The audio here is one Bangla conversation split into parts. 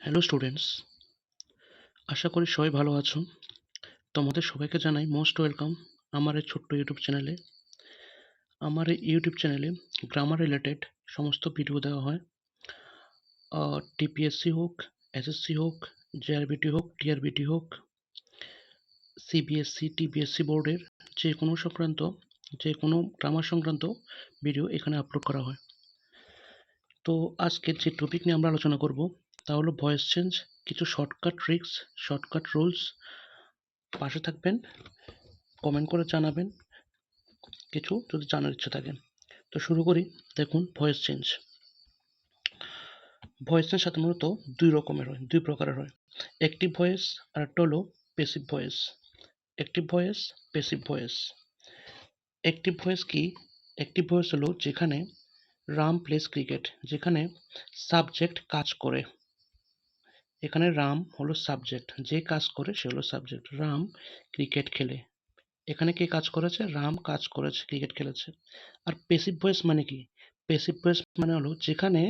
হ্যালো স্টুডেন্টস, আশা করি সবাই ভালো আছো। তোমাদের সবাইকে জানাই মোস্ট ওয়েলকাম আমার এই ছোট্ট ইউটিউব চ্যানেলে। আমার এই ইউটিউব চ্যানেলে গ্রামার রিলেটেড সমস্ত ভিডিও দেওয়া হয়। টিপিএসসি হোক, এসএসসি হোক, জেআরবিটি হোক, টিআরবিটি হোক, সিবিএসসি, টিপিএসসি বোর্ডের যে কোনো গ্রামার সংক্রান্ত ভিডিও এখানে আপলোড করা হয়। তো আজকের যে টপিক নিয়ে আমরা আলোচনা করব তা হলো ভয়েস চেঞ্জ, কিছু শর্টকাট ট্রিক্স, শর্টকাট রুলস। পাশে থাকবেন, কমেন্ট করে জানাবেন কিছু যদি জানার ইচ্ছা থাকে। তো শুরু করি। দেখুন, ভয়েস চেঞ্জ। ভয়েস চেঞ্জ সাধারণত দুই প্রকারের হয়। অ্যাক্টিভ ভয়েস আর একটা হলো passive voice. Active voice, passive voice. Active voice কি? অ্যাক্টিভ ভয়েস হলো যেখানে রাম প্লেস ক্রিকেট, যেখানে সাবজেক্ট কাজ করে। এখানে রাম হলো সাবজেক্ট, যে কাজ করে সে হলো সাবজেক্ট। রাম ক্রিকেট খেলে, এখানে কে কাজ করেছে? রাম কাজ করেছে, ক্রিকেট খেলেছে। আর প্যাসিভ ভয়েস মানে কি? প্যাসিভ ভয়েস মানে হলো যেখানে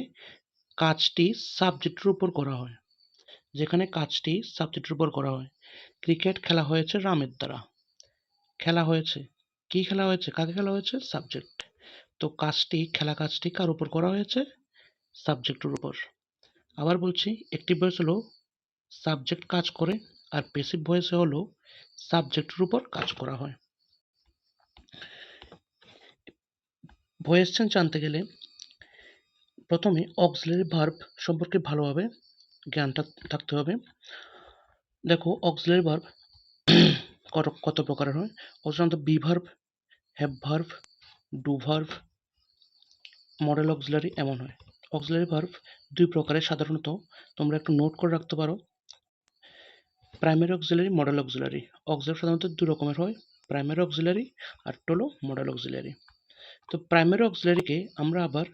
কাজটি সাবজেক্টের উপর করা হয়, যেখানে কাজটি সাবজেক্টের উপর করা হয়। ক্রিকেট খেলা হয়েছে রামের দ্বারা, খেলা হয়েছে, কি খেলা হয়েছে, কাকে খেলা হয়েছে? সাবজেক্ট। তো কাজটি কার উপর করা হয়েছে? সাবজেক্টের উপর। আবার বলছি, অ্যাক্টিভ ভয়েস হলো সাবজেক্ট কাজ করে, আর প্যাসিভ ভয়েসে হলো সাবজেক্টের উপর কাজ করা হয়। ভয়েস চেঞ্জ জানতে গেলে প্রথমে অক্সিলারি ভার্ব সম্পর্কে ভালোভাবে জ্ঞানটা থাকতে হবে। দেখো, অক্সিলারি ভার্ব কত প্রকারের হয়। সাধারণত be verb, have verb, do verb, modal auxiliary এমন হয়। অক্সিলারি ভার্ব দুই প্রকারের, সাধারণত তোমরা একটু নোট করে রাখতে পারো। Primary auxiliary, modal auxiliary. Auxiliary সাধারণত দুই রকমের হয়, প্রাইমারি অক্সিলারি আর হলো মডেল অক্সিলারি। তো প্রাইমারি অক্সিলারিকে আমরা আবার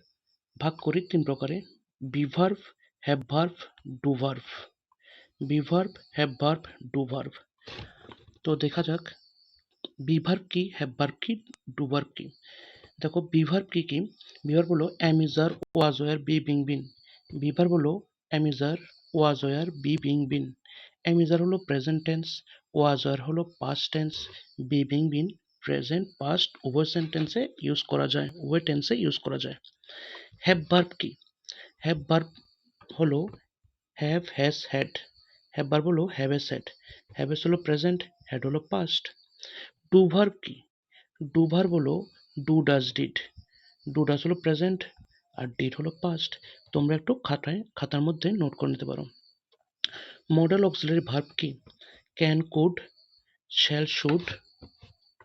ভাগ করি তিন প্রকারে: be verb, have verb, do verb. Be verb, have verb, do verb. তো দেখা যাক বি ভার্ব কি, হ্যাভ ভার্ব কি, ডু ভার্ব কি। দেখো, বি ভার্ব কি? বি ভার্ব হলো am is are was were be being been। Be verb হলো am is are was were be being been। am is are হলো প্রেজেন্ট টেন্স, was were হলো past tense, be being been present past উভয় সেন্টেন্সে ইউজ করা যায়, উভয় টেন্সে ইউজ করা যায়। হ্যাভ ভার্ব কি? হ্যাভ ভার্ব হলো have, has, had. Have verb হলো have has had, have has হলো প্রেজেন্ট, হ্যাড হলো পাস্ট। ডু ভার্ব কি? ডু ভার্ব হলো do does did. Do does হলো প্রেজেন্ট আর ডিড হলো পাস্ট। তোমরা একটু খাতার মধ্যে নোট করে নিতে পারো। মডেল অক্সিলারি ভার্ব কি? Can, could, shall, should,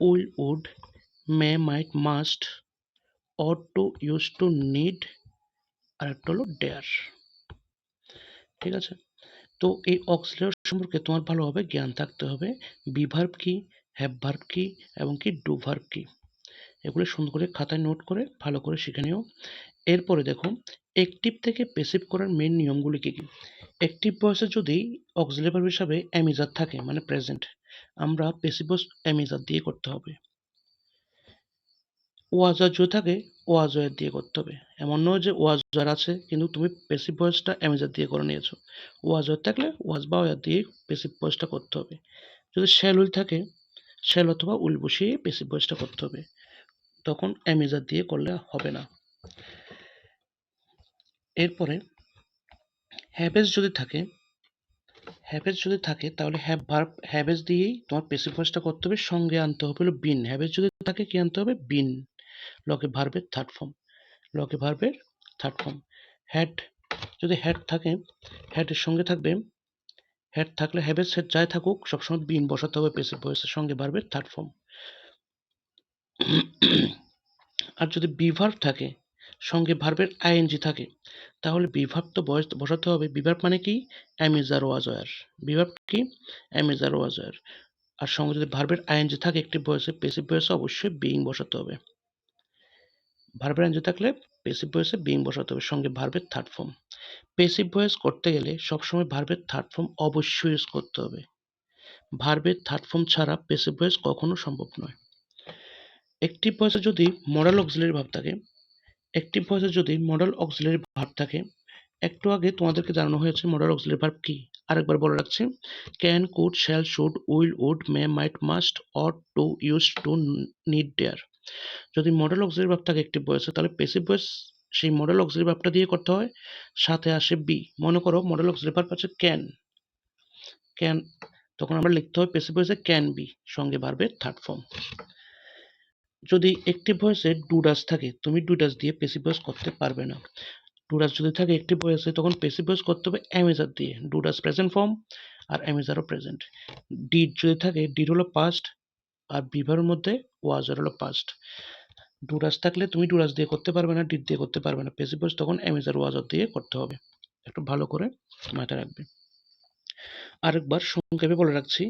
will, would, may, might, must, ought to, use to, need, আর একটা হলো ডেয়ার। ঠিক আছে? তো এই অক্সিলারি সম্পর্কে তোমার ভালোভাবে জ্ঞান থাকতে হবে। বি ভার্ব কি, হ্যাভ ভার্ব কি, এবং কি ডু ভার্ব কি, এগুলো সুন্দর করে খাতায় নোট করে ভালো করে শিখে নিও। এরপরে দেখো, অ্যাক্টিভ থেকে প্যাসিভ করার মেন নিয়মগুলি কি কি। অ্যাক্টিভ ভয়েসে যদি অক্সিলারি ভার্ব হিসাবে অ্যামিজার থাকে মানে প্রেজেন্ট, আমরা প্যাসিভ ভয়েস অ্যামিজার দিয়ে করতে হবে। ওয়াজার যদি থাকে ওয়াজার দিয়ে করতে হবে। এমন নয় যে ওয়াজার আছে কিন্তু তুমি প্যাসিভ ভয়েসটা অ্যামিজার দিয়ে করে নিয়েছো। ওয়াজার থাকলে ওয়াজ বা ওয়ার দিয়ে প্যাসিভ ভয়েসটা করতে হবে। যদি শ্যাল উইল থাকে, শ্যাল অথবা উইল বসিয়ে প্যাসিভ ভয়েসটা করতে হবে, তখন অ্যামিজার দিয়ে করলে হবে না। এরপরে হ্যাভেজ যদি থাকে তাহলে হ্যাভেজ দিয়েই তোমার প্যাসিভ ভয়েসটা করতে হবে, সঙ্গে আনতে হবে হলো বিন। হ্যাভেজ যদি থাকে কি আনতে হবে? বিন, লগে ভার্বের থার্ড ফর্ম, লগে ভার্বের থার্ড ফর্ম। হ্যাড যদি হ্যাড থাকে, হ্যাডের সঙ্গে থাকবে, হ্যাড থাকলে হ্যাভেজ হেড যাই থাকুক সবসময় বিন বসাতে হবে প্যাসিভ ভয়েসের সঙ্গে ভার্বের থার্ড ফর্ম। আর যদি বি ভার্ব থাকে, সঙ্গে ভার্বের আইএনজি থাকে, তাহলে বি ভার্ব তো বসাতে হবে। বি ভার্ব মানে কি? Am is are was were. Be verb কি? Am is are was were. আর সঙ্গে যদি ভার্বের আইএনজি থাকে একটি ভয়েসে, প্যাসিভ ভয়েসে অবশ্যই বিইং বসাতে হবে। ভার্বের আইএনজি থাকলে প্যাসিভ ভয়েসে বিইং বসাতে হবে, সঙ্গে ভার্বের থার্ড ফর্ম। প্যাসিভ ভয়েস করতে গেলে সবসময় ভার্বের থার্ড ফর্ম অবশ্যই ইউজ করতে হবে। ভার্বের থার্ড ফর্ম ছাড়া প্যাসিভ ভয়েস কখনো সম্ভব নয়। অ্যাক্টিভ ভয়েসে যদি মডাল অক্সিলারি ভার্ব থাকে, অ্যাক্টিভ ভয়েসে যদি মডাল অক্সিলারি ভার্ব থাকে, একটু আগে তোমাদেরকে জানানো হয়েছে মডাল অক্সিলারি ভার্ব কি। আরেকবার বলে রাখছি, can, could, shall, should, will, would, may, might, must, ought, to, use to, need, dare. যদি মডেল অক্সিলারি ভার্ব থাকে অ্যাক্টিভ ভয়েসে, তাহলে প্যাসিভ ভয়েস সেই মডেল অক্সিলারি ভার্বটা দিয়ে করতে হয়, সাথে আসে বি। মনে করো মডেল অক্সিলারি ভার্ব আছে ক্যান, ক্যান, তখন আমরা লিখতে হবে প্যাসিভ ভয়েসে ক্যান বি, সঙ্গে ভার্বের থার্ড ফর্ম। যদি অ্যাক্টিভ ভয়েসে ডু ডাজ থাকে, তুমি ডু ডাজ দিয়ে প্যাসিভ ভয়েস করতে পারবে না। ডু ডাজ যদি থাকে অ্যাক্টিভ ভয়েসে, তখন প্যাসিভ ভয়েস করতে হবে অ্যামেজার দিয়ে। ডু ডাজ প্রেজেন্ট ফর্ম আর অ্যামেজারও প্রেজেন্ট। ডিড যদি থাকে, ডিড হলো পাস্ট আর বিভারের মধ্যে ওয়াজ হলো পাস্ট। ডুরাস থাকলে তুমি ডুরাস দিয়ে করতে পারবে না, ডিড দিয়ে করতে পারবে না। প্যাসিভ ভয়েস তখন অ্যামেজার ওয়াজার দিয়ে করতে হবে। একটু ভালো করে মাথায় রাখবে। আরেকবার সংক্ষেপে বলে রাখছি,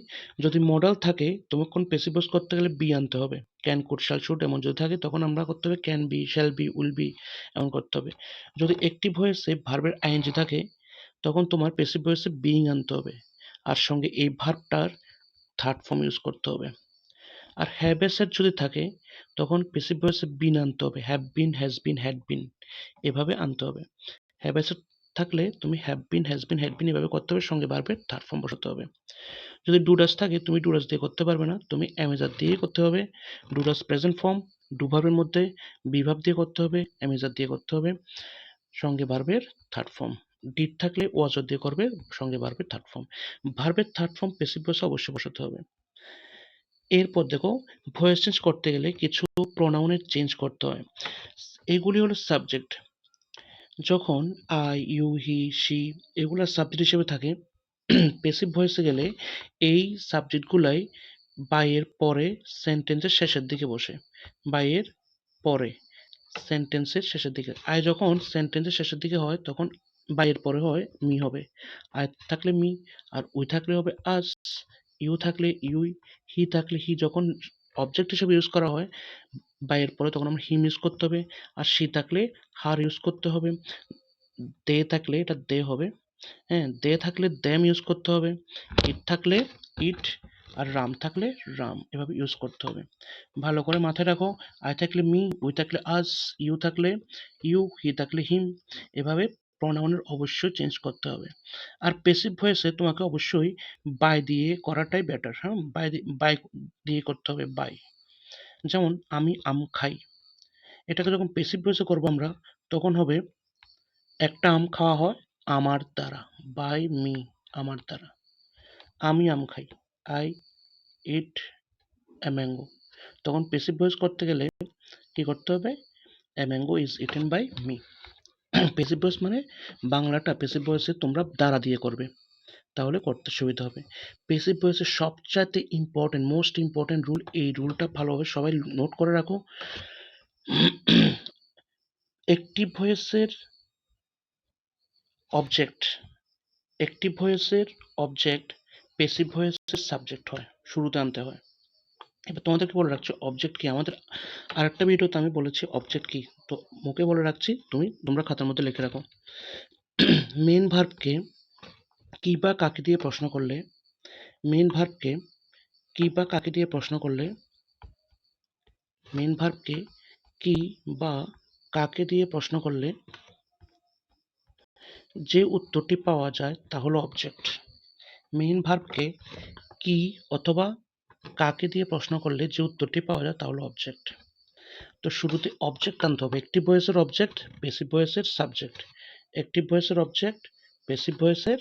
যদি মডাল থাকে তখন প্যাসিভ ভয়েস করতে গেলে বি আনতে হবে। ক্যান, কুড, শ্যাল, শুড এমন যদি থাকে, তখন আমরা করতে হবে can be, shall be, will be এমন করতে হবে। যদি অ্যাক্টিভ ভয়েসে ভার্বের আইএনজি থাকে, তখন তোমার প্যাসিভ ভয়েসে বিইং আনতে হবে, আর সঙ্গে এই ভার্বটার থার্ড ফর্ম ইউজ করতে হবে। আর হ্যাভ এ সেট যদি থাকে, তখন প্যাসিভ ভয়েসে বিন আনতে হবে। Have been, has been, had been এভাবে আনতে হবে। হ্যাভ এ সেট থাকলে তুমি have been, has been, had been এভাবে করতে হবে, সঙ্গে ভার্বের থার্ড ফর্ম বসাতে হবে। যদি ডু ডাজ থাকে, তুমি ডু ডাজ দিয়ে করতে পারবে না, তুমি অ্যামেজার দিয়ে করতে হবে। Do does present form, do ভার্বের মধ্যে বি ভার্ব দিয়ে করতে হবে, অ্যামেজার দিয়ে করতে হবে, সঙ্গে ভার্বের থার্ড ফর্ম। ডিড থাকলে ওয়াজ দিয়ে করবে, সঙ্গে ভার্বের থার্ড ফর্ম। ভার্বের থার্ড ফর্ম প্যাসিভ ভয়েসে অবশ্যই বসাতে হবে। এরপর দেখো, ভয়েস চেঞ্জ করতে গেলে কিছু প্রোনাউনের চেঞ্জ করতে হয়। এগুলি হলো সাবজেক্ট। যখন আই, ইউ, হি, শি এগুলা সাবজেক্ট হিসেবে থাকে, প্যাসিভ ভয়েসে গেলে এই সাবজেক্টগুলাই বাই এর পরে সেন্টেন্সের শেষের দিকে বসে। বাই এর পরে সেন্টেন্সের শেষের দিকে। আই যখন সেন্টেন্সের শেষের দিকে হয়, তখন বাই এর পরে হয় মি হবে। আই থাকলে মি, আর উই থাকলে হবে আস। ইউ থাকলে ইউই, হি থাকলে হি। যখন অবজেক্ট হিসেবে ইউজ করা হয় বাই এর পরে, তখন আমরা হিম ইউজ করতে হবে। আর শি থাকলে হার ইউজ করতে হবে। দে থাকলে এটা দে হবে। হ্যাঁ, দে থাকলে দ্যাম ইউজ করতে হবে। ইট থাকলে ইট, আর রাম থাকলে রাম এভাবে ইউজ করতে হবে। ভালো করে মাথায় রাখো, আই থাকলে মি, উই থাকলে আস, ইউ থাকলে ইউ, হি থাকলে হিম। এভাবে প্রোনাউনের অবশ্যই চেঞ্জ করতে হবে। আর প্যাসিভ ভয়েসে তোমাকে অবশ্যই বাই দিয়ে করাটাই বেটার। হ্যাঁ, বাই দিয়ে করতে হবে, বাই। যেমন আমি আম খাই, এটাকে যখন প্যাসিভ ভয়েসে করবো আমরা, তখন হবে একটা আম খাওয়া হয় আমার দ্বারা, বাই মি, আমার দ্বারা। আমি আম খাই, আই ইট এ ম্যাঙ্গো। তখন প্যাসিভ ভয়েস করতে গেলে কি করতে হবে, a mango is eaten by me. Passive voice মানে বাংলাটা প্যাসিভ ভয়েসে তোমরা দ্বারা দিয়ে করবে, তাহলে করতে সুবিধা হবে। প্যাসিভ ভয়েসের সবচাইতে ইম্পর্টেন্ট, মোস্ট ইম্পর্টেন্ট রুল, এই রুলটা ভালোভাবে সবাই নোট করে রাখো। অ্যাক্টিভ ভয়েসের অবজেক্ট, অ্যাক্টিভ ভয়েসের অবজেক্ট প্যাসিভ ভয়েসের সাবজেক্ট হয়, শুরুতে আনতে হয়। এবার তোমাদেরকে বলে রাখছি অবজেক্ট কি। আমাদের আরেকটা ভিডিওতে আমি বলেছি অবজেক্ট কি, তো মুখে বলে রাখছি, তোমরা খাতার মধ্যে লিখে রাখো। মেন ভার্বকে কি বা কাকে দিয়ে প্রশ্ন করলে, মেন ভার্বকে কি বা কাকে দিয়ে প্রশ্ন করলে, মেন ভার্বকে কি বা কাকে দিয়ে প্রশ্ন করলে যে উত্তরটি পাওয়া যায় তা হলো অবজেক্ট। মেন ভার্বকে কি অথবা কাকে দিয়ে প্রশ্ন করলে যে উত্তরটি পাওয়া যায় তা হলো অবজেক্ট। তো শুরুতে অবজেক্ট আনতে হবে। অ্যাক্টিভ ভয়েসের অবজেক্ট, প্যাসিভ ভয়েসের সাবজেক্ট। অ্যাক্টিভ ভয়েসের অবজেক্ট, প্যাসিভ ভয়েসের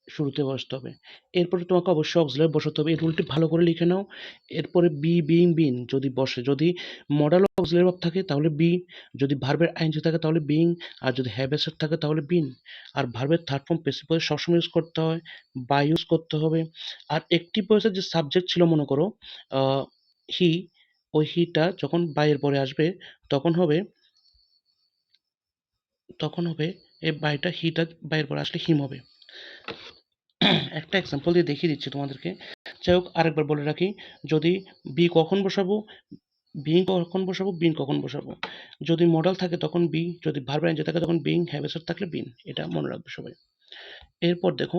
শুরুতে বসতে হবে। এরপরে তোমাকে অবশ্যই অক্সিলারি বসাতে হবে। এই রুলটি ভালো করে লিখে নাও। এরপরে বি, বিং, বিন যদি বসে, যদি মডাল অক্সিলারি ভার্ব থাকে তাহলে বি, যদি ভার্বের আইএনজি থাকে তাহলে বিং, আর যদি হ্যাভ এ সেট থাকে তাহলে বিন। আর ভার্বের থার্ড ফর্ম প্যাসিভ ভয়েস সবসময় ইউজ করতে হয়, বাই ইউজ করতে হবে। আর অ্যাক্টিভ ভয়েসের যে সাবজেক্ট ছিল, মনে করো হি, ওই হিটা যখন বাই এর পরে আসবে, তখন হবে এই বাইটা, হিটা বাইয়ের পরে আসলে হিম হবে। একটা এক্সাম্পল দিয়ে দেখিয়ে দিচ্ছি তোমাদেরকে। যাই হোক, আরেকবার বলে রাখি, যদি বি কখন বসাবো, বিং কখন বসাবো, বিন কখন বসাবো। যদি মডাল থাকে তখন বি, যদি ভার্ব আইএনজি থাকে তখন বিং, হ্যাভ এ সেট থাকলে বিন। এটা মনে রাখবে সবাই। এরপর দেখো,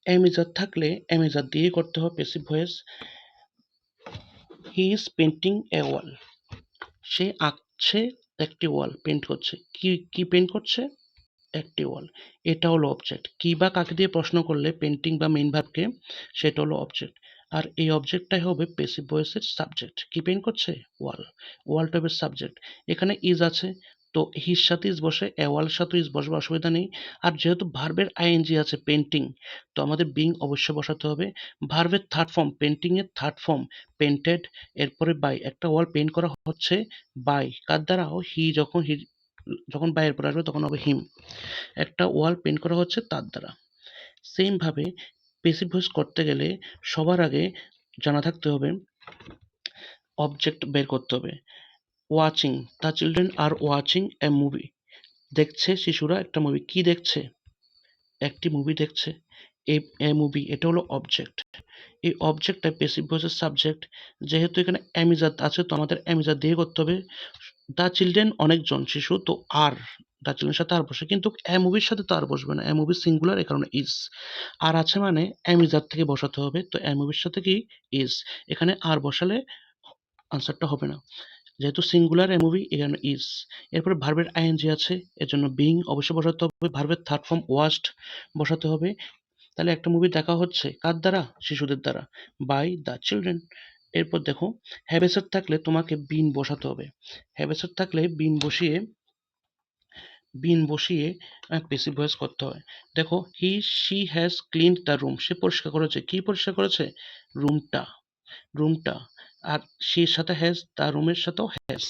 অ্যামিজার থাকলে অ্যামিজার দিয়ে করতে হবে passive voice. He is painting a wall, সে আঁকছে একটি ওয়াল, পেন্ট করছে। কি কি পেন্ট করছে, একটি ওয়াল, এটা হলো অবজেক্ট। কি বা কাকে দিয়ে প্রশ্ন করলে পেন্টিং বা মেইন ভার্বকে, সেটা হলো অবজেক্ট। আর এই অবজেক্টটাই হবে প্যাসিভ ভয়েসের সাবজেক্ট। কি পেইন্ট করছে? ওয়াল। ওয়ালটা হবে সাবজেক্ট। এখানে ইজ আছে, তো হির সাথে ইজ বসে, এ ওয়ালের সাথে ইজ বসবে, অসুবিধা নেই। আর যেহেতু ভার্বের আইএনজি আছে পেন্টিং, তো আমাদের বিং অবশ্যই বসাতে হবে। ভার্বের থার্ড ফর্ম, পেন্টিং এর থার্ড ফর্ম পেন্টেড, এরপরে বাই। একটা ওয়াল পেইন্ট করা হচ্ছে বাই কার দ্বারা? হি, যখন বাই এর পরে আসবে তখন হবে হিম। একটা ওয়াল পেইন্ট করা হচ্ছে তার দ্বারা। সেম ভাবে প্যাসিভ ভয়েস করতে গেলে সবার আগে জানা থাকতে হবে, অবজেক্ট বের করতে হবে। Watching, the children are watching a movie. দেখছে শিশুরা একটা মুভি। কি দেখছে? একটি মুভি দেখছে। এ মুভি, এটা হলো অবজেক্ট। এই অবজেক্টটা প্যাসিভ ভয়েসের সাবজেক্ট। যেহেতু এখানে অ্যামিজাত আছে, তো আমাদের অ্যামিজাত দিয়ে করতে হবে। দ্য চিলড্রেন অনেকজন শিশু, তো আর দ্য চিলড্রেনের সাথে আর বসে, কিন্তু এ মুভির সাথে তো আর বসবে না। এ মুভি সিঙ্গুলার, এ কারণে ইজ। আর আছে মানে অ্যামিজাত থেকে বসাতে হবে, তো এ মুভির সাথে কি? ইজ। এখানে আর বসালে আনসারটা হবে না। যেহেতু সিঙ্গুলার এ মুভি, এখানে ইজ। এরপরে ভার্বের আইএনজি আছে, এর জন্য বিং অবশ্যই বসাতে হবে। ভার্বের থার্ড ফর্ম ওয়াচড বসাতে হবে। তাহলে একটা মুভি দেখা হচ্ছে কার দ্বারা? শিশুদের দ্বারা, বাই দ্য চিলড্রেন। এরপর দেখো, হ্যাভেসার থাকলে তোমাকে বিন বসাতে হবে। হ্যাভেসার থাকলে বিন বসিয়ে প্যাসিভ ভয়েস করতে হয়। দেখো, she has cleaned the room. সে পরিষ্কার করেছে। কি পরিষ্কার করেছে? রুমটা। রুমটা। আর সির সাথে হ্যাজ, দ্য রুমের সাথেও হ্যাজ।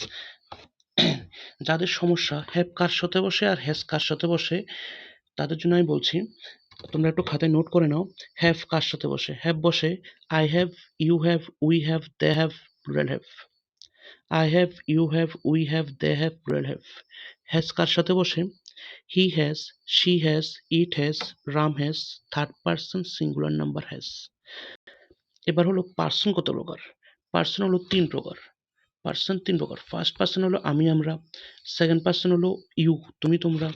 যাদের সমস্যা হ্যাভ কার সাথে বসে আর হ্যাজ কার সাথে বসে, তাদের জন্য আমি বলছি, তোমরা একটু খাতায় নোট করে নাও। হ্যাভ কার সাথে বসে? হ্যাভ বসে I have, you have, we have, they have, plural have. I have, you have, we have, they have, plural have. Has কার সাথে বসে? He has, she has, it has, Ram has, third person singular number has. এবার হলো পার্সন কত প্রকার? পার্সন হলো ৩ প্রকার। পার্সন ৩ প্রকার। ফার্স্ট পার্সন হলো আমি, আমরা। সেকেন্ড পার্সন হলো ইউ, তুমি, তোমরা।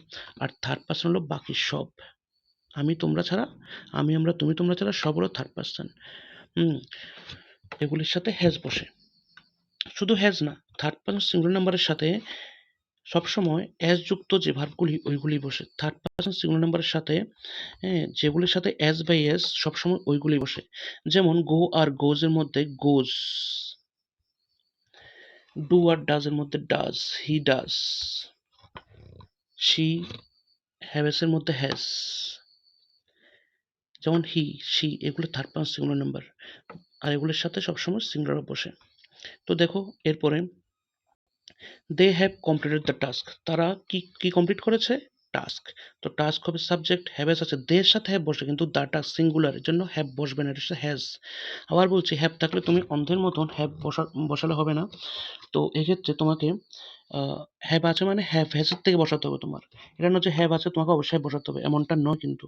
আর থার্ড পার্সন হলো বাকি সব। আমি, তোমরা ছাড়া, আমি, আমরা, তুমি, তোমরা ছাড়া সব হলো থার্ড পার্সন। হুম, এগুলির সাথে হ্যাজ বসে। শুধু হ্যাজ না, থার্ড পার্সন সিঙ্গুলার নাম্বারের সাথে সবসময় অ্যাজ যুক্ত যে ভার্বগুলি, ওইগুলি বসে। থার্ড পার্সন সিঙ্গুলার নাম্বারের সাথে, হ্যাঁ, যেগুলির সাথে অ্যাজ বাই অ্যাজ সবসময় ওইগুলি বসে। যেমন গো আর গোজ এর মধ্যে গোজ, ডু আর ডাজ এর মধ্যে does, he does. She, haves এর মধ্যে হ্যাজ। যেমন হি, শি, এগুলো থার্ড পার্সন সিঙ্গুলার নাম্বার, আর এগুলোর সাথে সবসময় সিঙ্গুলার বসে। তো দেখো, এরপরে they have completed the task. তারা কি কি কমপ্লিট করেছে? টাস্ক। তো টাস্ক হবে সাবজেক্ট, হ্যাভেস আছে, দের সাথে হ্যাভ বসে, কিন্তু দ্য টাস্ক সিঙ্গুলার, এর জন্য হ্যাভ বসবে না, এটা হচ্ছে হ্যাজ। আবার বলছি, হ্যাভ থাকলে তুমি অন্ধের মতন হ্যাভ বসালে হবে না। তো এক্ষেত্রে তোমাকে হ্যাভ আছে মানে হ্যাভ, হ্যাজের থেকে বসাতে হবে তোমার। এটা নয় যে হ্যাভ আছে তোমাকে অবশ্যই বসাতে হবে, এমনটা নয় কিন্তু।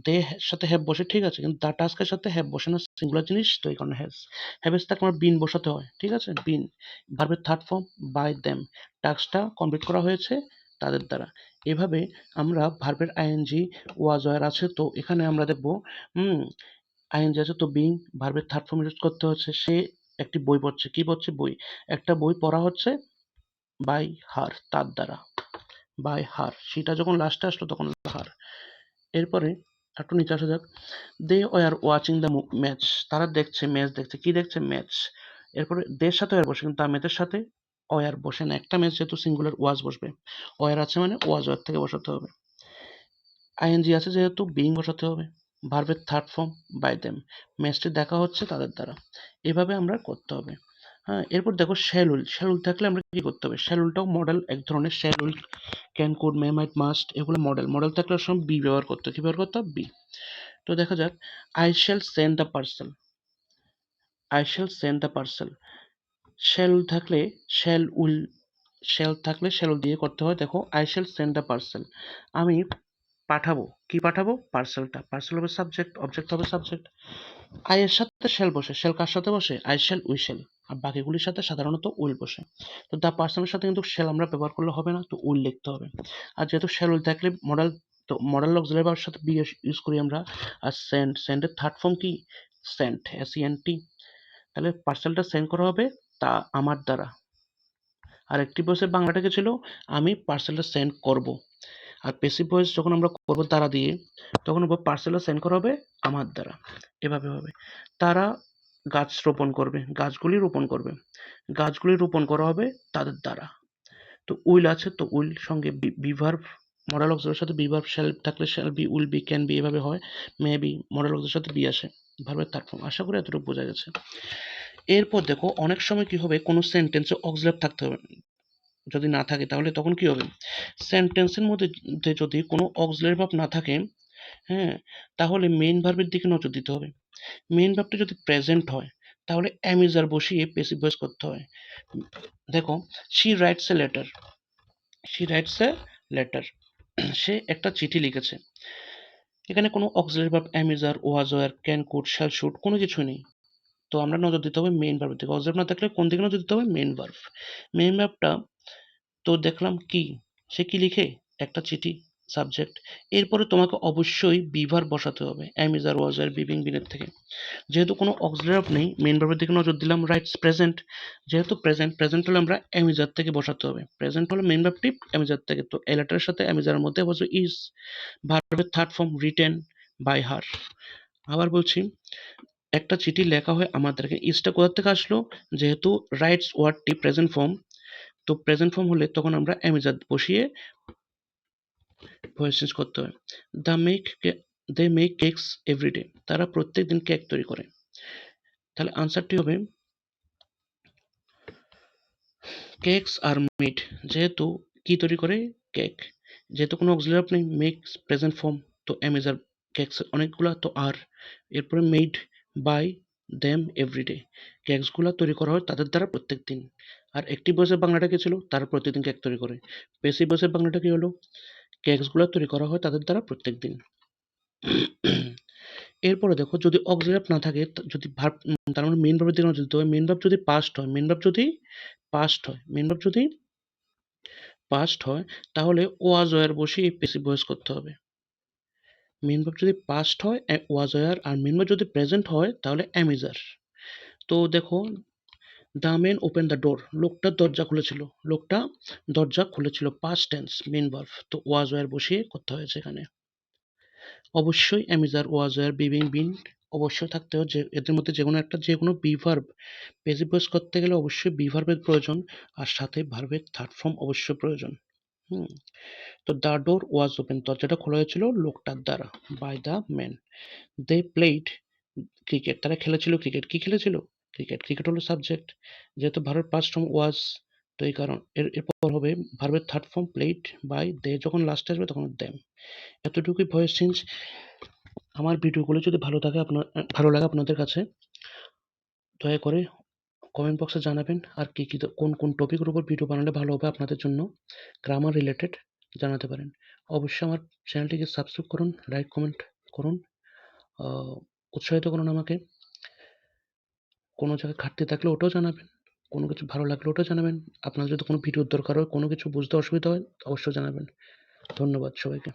দে সাথে হ্যাভ বসে, ঠিক আছে, কিন্তু দ্য টাস্কের সাথে হ্যাভ বসে না, সিঙ্গুলার জিনিস, তো এই কারণে হ্যাজ। হ্যাভেস থাকলে আমার বিন বসাতে হয়, ঠিক আছে, বিন। ভার্বের থার্ড ফর্ম বাই দেম, টাস্কটা কমপ্লিট করা হয়েছে তাদের দ্বারা। এভাবে আমরা ভার্বের আইএনজি ওয়াজ ওয়ার আছে, তো এখানে আমরা দেখবো আইএনজি আছে, তো বিং ভার্বের থার্ড ফর্ম ইউজ করতে হচ্ছে। সে একটি বই পড়ছে। কি পড়ছে? বই। একটা বই পড়া হচ্ছে বাই হার, তার দ্বারা, বাই হার। সেটা যখন লাস্টে আসলো তখন হার। এরপরে একটু নিচে আসা যাক। They were watching the match. তারা দেখছে, ম্যাচ দেখছে। কি দেখছে? ম্যাচ। এরপরে দের সাথে ওয়ার বসে, কিন্তু তার ম্যাচের সাথে ওয়ার বসে না। একটা ম্যাচ যেহেতু সিঙ্গুলার, ওয়াজ বসবে। ওয়ার আছে মানে ওয়াজ ওয়ার থেকে বসাতে হবে। আইএনজি আছে যেহেতু বিং বসাতে হবে। ভার্বের থার্ড ফর্ম বাই দেম। ম্যাচটি দেখা হচ্ছে তাদের দ্বারা। এভাবে আমরা করতে হবে। হ্যাঁ, এরপর দেখো শ্যালুল। শ্যালুল থাকলে আমরা কি করতে হবে? শ্যালুলটাও মডেল এক ধরনের। Shall will, can, could, may, might, must, এগুলো মডেল। মডেল থাকলে সব বি ব্যবহার করতে হবে। কি ব্যবহার করতে হবে? বি। তো দেখা যাক, I shall send the parcel. I shall send the parcel. Shall থাকলে শ্যাল উইল, শ্যাল থাকলে শ্যাল দিয়ে করতে হয়। দেখো, I shall send the parcel, আমি পাঠাবো। কি পাঠাবো? পার্সেলটা। পার্সেল হবে সাবজেক্ট, অবজেক্ট হবে সাবজেক্ট। আই এর সাথে শ্যাল বসে। শ্যাল কার সাথে বসে? I shall, we shall. আর বাকিগুলির সাথে সাধারণত উইল বসে। তো দ্য পার্সনের সাথে কিন্তু শ্যাল আমরা ব্যবহার করলে হবে না, তো উইল লিখতে হবে। আর যেহেতু শ্যাল উইল থাকলে মডেল, তো মডেল অক্সিলারি ভার্বের সাথে বি ইউজ করি আমরা। আর সেন্ড, সেন্ডের থার্ড ফর্ম কি? Sent, SENT। তাহলে পার্সেলটা সেন্ড করা হবে তা আমার দ্বারা। আর একটি বসে বাংলাটাকে ছিল আমি পার্সেলটা সেন্ড করব। আর প্যাসিভ ভয়েস যখন আমরা করবো তারা দিয়ে, তখন পার্সেলও সেন্ড করা হবে আমার দ্বারা। এভাবে হবে। তারা গাছ রোপণ করবে, গাছগুলি রোপণ করবে, গাছগুলি রোপণ করা হবে তাদের দ্বারা। তো উইল আছে, তো উইল সঙ্গে বি ভার্ব, মডাল অক্সিলারির সাথে বি ভার্ব শ্যাল থাকলে shall be, will be, can be, এভাবে হয়। মে বি, মডাল অক্সিলারির সাথে বি আসে, ভার্বের থার্ড ফর্ম। আশা করি এতটুকু বোঝা গেছে। এরপর দেখো অনেক সময় কি হবে, কোনো সেন্টেন্সে অক্সিলারি থাকতে হবে, যদি না থাকে তাহলে তখন কি হবে, সেন্টেন্সের মধ্যে যদি কোনো অক্সিলারি ভার্ব না থাকে, হ্যাঁ, তাহলে মেইন ভার্বের দিকে নজর দিতে হবে। মেইন ভার্বটা যদি প্রেজেন্ট হয় তাহলে অ্যামিজার বসিয়ে প্যাসিভ ভয়েস করতে হয়। দেখো, she writes a letter, she writes a letter, সে একটা চিঠি লিখেছে। এখানে কোনো auxiliary verb am is are, was, were, can, could, shall, should কোনো কিছুই নেই। তো আমরা নজর দিতে হবে মেইন ভার্বের দিকে। অক্সিলারি না থাকলে কোন দিকে নজর দিতে হবে, মেইন ভার্ব। মেইন ভার্বটা তো দেখলাম কি, সে কি লিখে, একটা চিঠি, সাবজেক্ট। এরপরে তোমাকে অবশ্যই বি ভার্ব বসাতে হবে, am, is, are, was, are, be, being, বিনের থেকে। যেহেতু কোনো অক্সিলারি ভার্ব নেই, মেইন ভার্বের দিকে নজর দিলাম। রাইটস প্রেজেন্ট, যেহেতু প্রেজেন্ট, প্রেজেন্ট হলে আমরা অ্যামিজার থেকে বসাতে হবে। প্রেজেন্ট হলে মেইন ভার্বটি অ্যামিজার থেকে, তো এ লেটারের সাথে অ্যামিজারের মধ্যে অবশ্যই ইজ। ভার্বের third form written by her. আবার বলছি, একটা চিঠি লেখা হয় আমাদেরকে, ইজটা কোথা থেকে আসলো, যেহেতু রাইটস ওয়ার্ডটি প্রেজেন্ট ফর্ম, তো প্রেজেন্ট ফর্ম হলে তখন আমরা অ্যামিজার বসিয়ে ভয়েস চেঞ্জ করতে হয়। They make, they make cakes every day, তারা প্রত্যেকদিন কেক তৈরি করে। তাহলে আনসারটি হবে কেকস আর মেড, যেহেতু কি তৈরি করে, কেক। যেহেতু কোনো অক্সিলারি ভার্ব নেই, মেক্স প্রেজেন্ট ফর্ম, তো অ্যামেজার, কেকস অনেকগুলা, তো আর। এরপরে মেড বাই দেম এভরিডে, কেকসগুলা তৈরি করা হয় তাদের দ্বারা প্রত্যেকদিন। আর একটি ভয়েসের বাংলাটা কি ছিল, তারা প্রতিদিন কেক তৈরি করে। প্যাসিভ ভয়েসের বাংলাটা কি হলো, কেকসগুলা তৈরি করা হয় তাদের দ্বারা প্রত্যেকদিন। এরপরে দেখো, যদি অক্সিলারি ভার্ব না থাকে, যদি ভার্ব, তার মানে মেইন ভার্বের দিকে নজর দিতে হবে। মেইন ভার্ব যদি পাস্ট হয়, মেইন ভার্ব যদি পাস্ট হয়, মেইন ভার্ব যদি পাস্ট হয়, তাহলে ওয়াজ ওয়্যার বসিয়ে প্যাসিভ ভয়েস করতে হবে। মেইন ভার্ব যদি পাস্ট হয় ওয়াজ ওয়্যার, আর মেইন ভার্ব যদি প্রেজেন্ট হয় তাহলে অ্যামিজার। তো দেখো, the man open the door, লোকটা দরজা খুলেছিল, লোকটা দরজা খুলেছিল, পাস্ট টেন্স, মেইন ভার্ব, তো ওয়াজ ওয়্যার বসিয়ে করতে হয়েছে এখানে। অবশ্যই অ্যামিজার, ওয়াজ ওয়্যার, বিবিং, বিন অবশ্যই থাকতে হবে, যে এদের মধ্যে যে কোনো একটা, যে কোনো বি ভার্ব প্যাসিভ ভয়েস করতে গেলে অবশ্যই বি ভার্বের প্রয়োজন, আর সাথে ভার্বের থার্ড ফর্ম অবশ্যই প্রয়োজন। হুম। তো দ্য ডোর ওয়াজ ওপেন, দরজাটা খোলা হয়েছিল লোকটার দ্বারা, by the man. They played cricket, তারা খেলেছিল ক্রিকেট। কি খেলেছিল, ক্রিকেট। ক্রিকেট হলো সাবজেক্ট, যেহেতু ভার্বের পাস্ট ফর্ম ওয়াজ, তো এই কারণ এরপর হবে ভার্বের থার্ড ফর্ম প্লেড বাই দে, যখন লাস্টে আসবে তখন দেম। এতটুকুই ভয়েস চেঞ্জ। আমার ভিডিওগুলো যদি ভালো লাগে আপনাদের কাছে, দয়া করে কমেন্ট বক্সে জানাবেন, আর কোন কোন টপিকের উপর ভিডিও বানালে ভালো হবে আপনাদের জন্য, গ্রামার রিলেটেড জানাতে পারেন। অবশ্যই আমার চ্যানেলটিকে সাবস্ক্রাইব করুন, লাইক কমেন্ট করুন, উৎসাহিত করুন আমাকে। কোনো জায়গায় ঘাটতি থাকলে ওটাও জানাবেন, কোনো কিছু ভালো লাগলে ওটাও জানাবেন। আপনার যদি কোনো ভিডিওর দরকার হয়, কোনো কিছু বুঝতে অসুবিধা হয়, অবশ্যই জানাবেন। ধন্যবাদ সবাইকে।